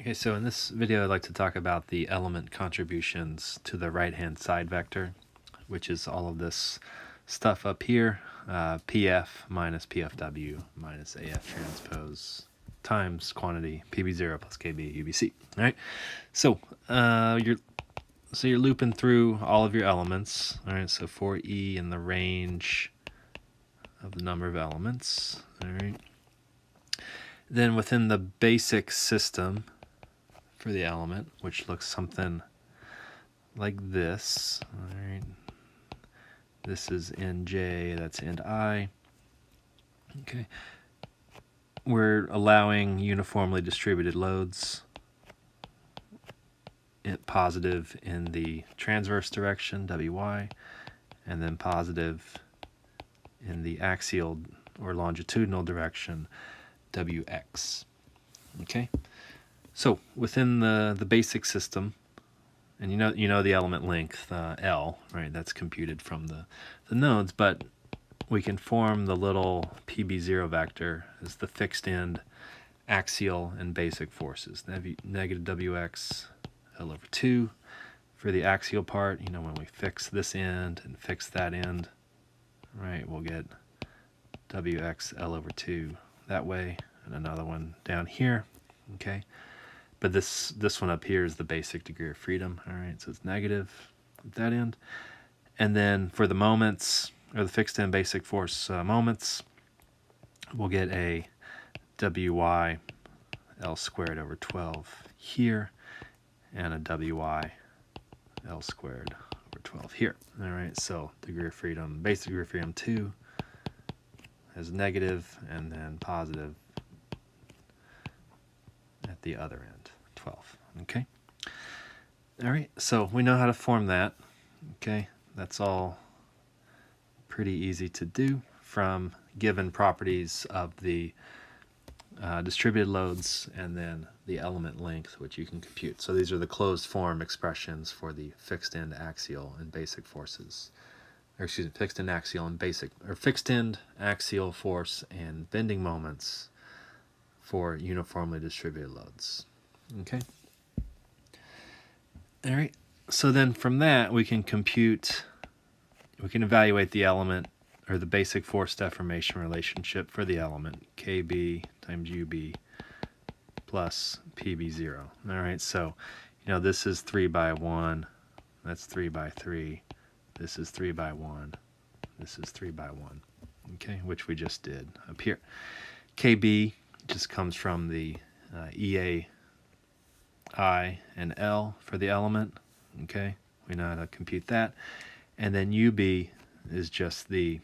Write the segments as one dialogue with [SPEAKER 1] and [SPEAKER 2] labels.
[SPEAKER 1] Okay, so in this video I'd like to talk about the element contributions to the right-hand side vector, which is all of this stuff up here, PF minus PFW minus AF transpose times quantity PB0 plus KB UBC. All right, so you're looping through all of your elements. All right, so for E in the range of the number of elements. All right, then within the basic system for the element, which looks something like this. All right, this is NJ, that's end I. Okay, we're allowing uniformly distributed loads, positive in the transverse direction, WY, and then positive in the axial or longitudinal direction, WX. Okay, so within the basic system, and you know the element length, L, right? That's computed from the nodes, but we can form the little PB0 vector as the fixed end axial and basic forces. Negative WX L over 2 for the axial part. You know, when we fix this end and fix that end, right, we'll get WX L over 2 that way, and another one down here. Okay, but this one up here is the basic degree of freedom. All right, so it's negative at that end. And then for the moments, or the fixed end basic force moments, we'll get a WY L squared over 12 here, and a WY L squared over 12 here. All right, so degree of freedom, basic degree of freedom 2 is negative, and then positive at the other end, 12. Okay. All right, so we know how to form that. Okay, that's all pretty easy to do from given properties of the distributed loads and then the element length, which you can compute. So these are the closed form expressions for the fixed end axial and basic forces. Or excuse me, fixed end axial and basic, or fixed end axial force and bending moments for uniformly distributed loads. Okay. All right. So then from that we can evaluate the element or the basic force deformation relationship for the element, KB times UB plus PB0. All right, so this is 3 by 1, that's 3 by 3, this is 3 by 1, this is 3 by 1, okay, which we just did up here. KB just comes from the EA, I, and L for the element, okay, we know how to compute that. And then UB is just the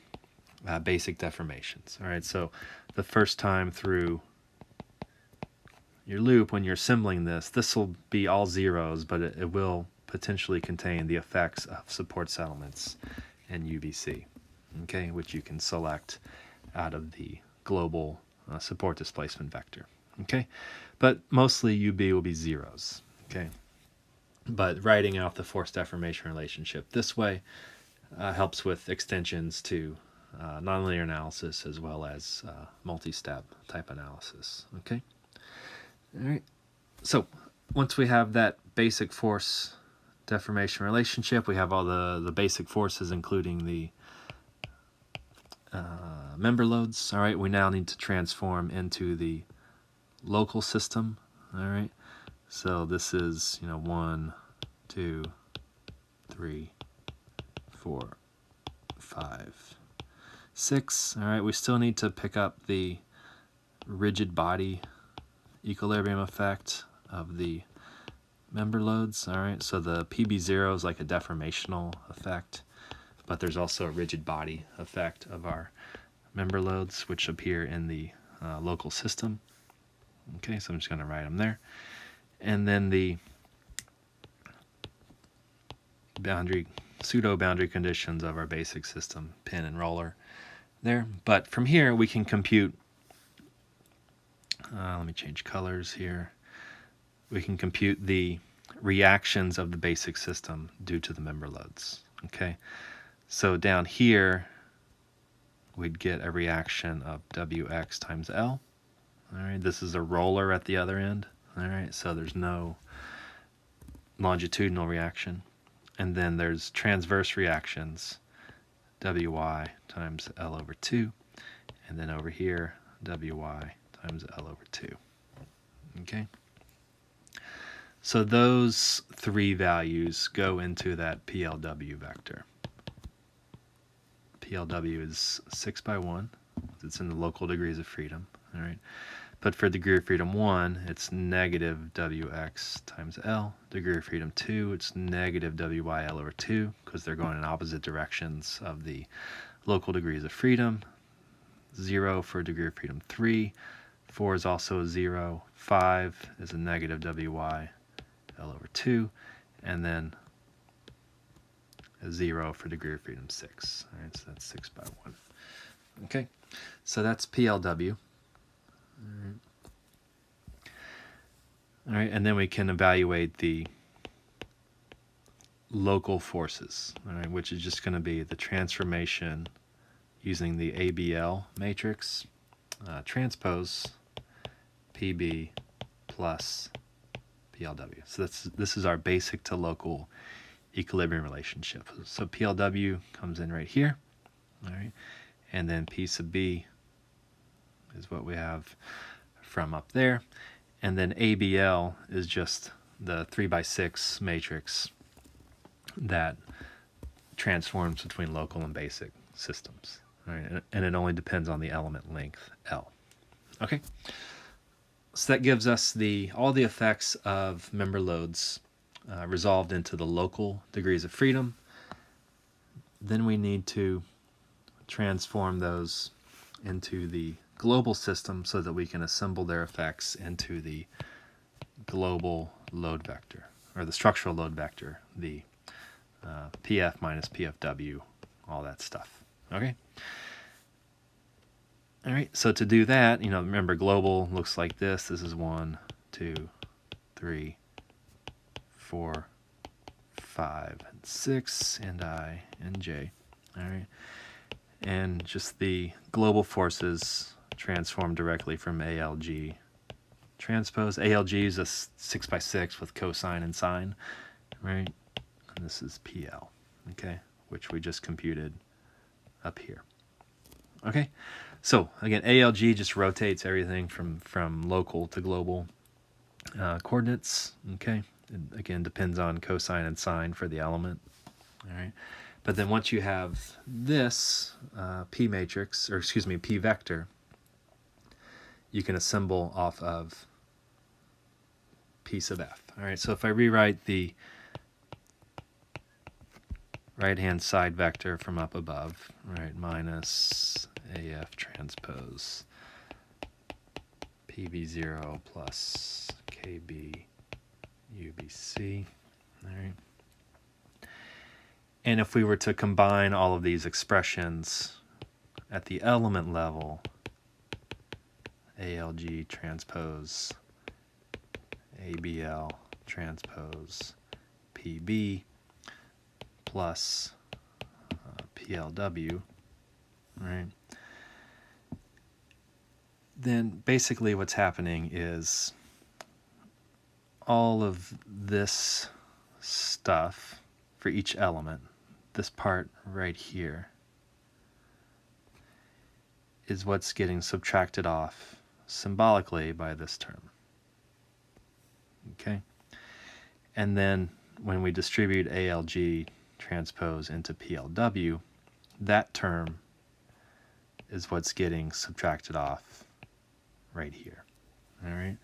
[SPEAKER 1] basic deformations. All right, so the first time through your loop, when you're assembling this will be all zeros, but it will potentially contain the effects of support settlements and UBC, okay, which you can select out of the global support displacement vector, okay? But mostly UB will be zeros, okay? But writing out the force deformation relationship this way helps with extensions to nonlinear analysis as well as multi-step type analysis. Okay. All right. So once we have that basic force deformation relationship, we have all the basic forces, including the member loads. All right. We now need to transform into the local system. All right. So this is 1, 2, 3, 4, 5, 6. All right, we still need to pick up the rigid body equilibrium effect of the member loads. All right, so the PB0 is like a deformational effect, but there's also a rigid body effect of our member loads, which appear in the local system. Okay, so I'm just going to write them there. And then the pseudo-boundary conditions of our basic system, pin and roller there. But from here we can compute, let me change colors here. We can compute the reactions of the basic system due to the member loads. Okay, so down here we'd get a reaction of WX times L. All right, this is a roller at the other end. All right, so there's no longitudinal reaction. And then there's transverse reactions, Wy times L over 2. And then over here, Wy times L over 2. Okay? So those three values go into that PLW vector. PLW is 6 by 1. It's in the local degrees of freedom. All right. But for degree of freedom 1, it's negative Wx times L. Degree of freedom 2, it's negative Wyl over 2, because they're going in opposite directions of the local degrees of freedom. 0 for degree of freedom 3. 4 is also a 0. 5 is a negative Wyl over 2. And then a 0 for degree of freedom 6. All right, so that's 6 by 1. Okay, so that's PLW. All right, and then we can evaluate the local forces, all right, which is just going to be the transformation using the ABL matrix, transpose PB plus PLW. So this is our basic to local equilibrium relationship. So PLW comes in right here, all right, and then P sub B is what we have from up there, and then ABL is just the 3 by 6 matrix that transforms between local and basic systems. All right, and it only depends on the element length L. Okay, so that gives us all the effects of member loads resolved into the local degrees of freedom. Then we need to transform those into the global system so that we can assemble their effects into the global load vector, or the structural load vector, the PF minus PFW, all that stuff. Okay? All right, so to do that, remember global looks like this. This is 1, 2, 3, 4, 5, and 6, and I, and J. All right, and just the global forces transform directly from ALG transpose. ALG is a 6 by 6 with cosine and sine, right? And this is PL, okay, which we just computed up here. Okay, so again, ALG just rotates everything from local to global coordinates. Okay, it, again, depends on cosine and sine for the element. All right, but then once you have this P matrix, or excuse me, P vector, you can assemble off of P sub F. All right, so if I rewrite the right-hand side vector from up above, right, minus AF transpose PB0 plus KB UBC, all right. And if we were to combine all of these expressions at the element level, ALG transpose ABL transpose PB plus PLW, right? Then basically what's happening is all of this stuff for each element, this part right here, is what's getting subtracted off symbolically by this term. Okay? And then when we distribute ALG transpose into PLW, that term is what's getting subtracted off right here. All right?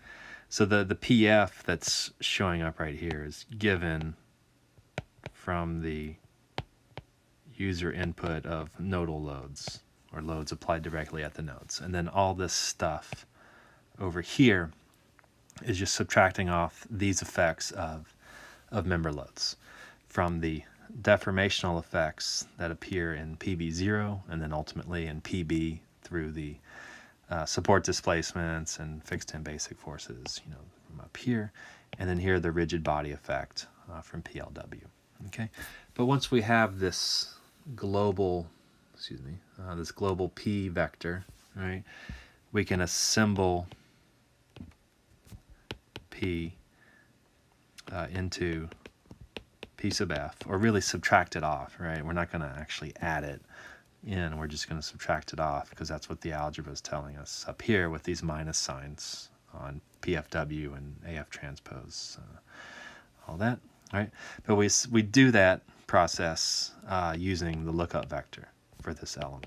[SPEAKER 1] So the PF that's showing up right here is given from the user input of nodal loads, or loads applied directly at the nodes. And then all this stuff over here is just subtracting off these effects of member loads from the deformational effects that appear in PB0 and then ultimately in PB through the support displacements and fixed and basic forces, from up here, and then here the rigid body effect from PLW. Okay, but once we have this global, this global P vector, right, we can assemble P into P sub F, or really subtract it off, right? We're not going to actually add it in, we're just going to subtract it off because that's what the algebra is telling us up here with these minus signs on PFW and AF transpose, all that, right? But we do that process using the lookup vector for this element.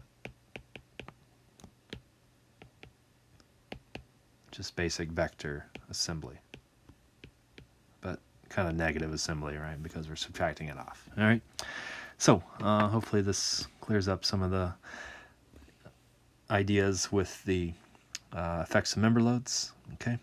[SPEAKER 1] Just basic vector assembly, but kind of negative assembly, right? Because we're subtracting it off. All right. So hopefully this clears up some of the ideas with the effects of member loads. Okay.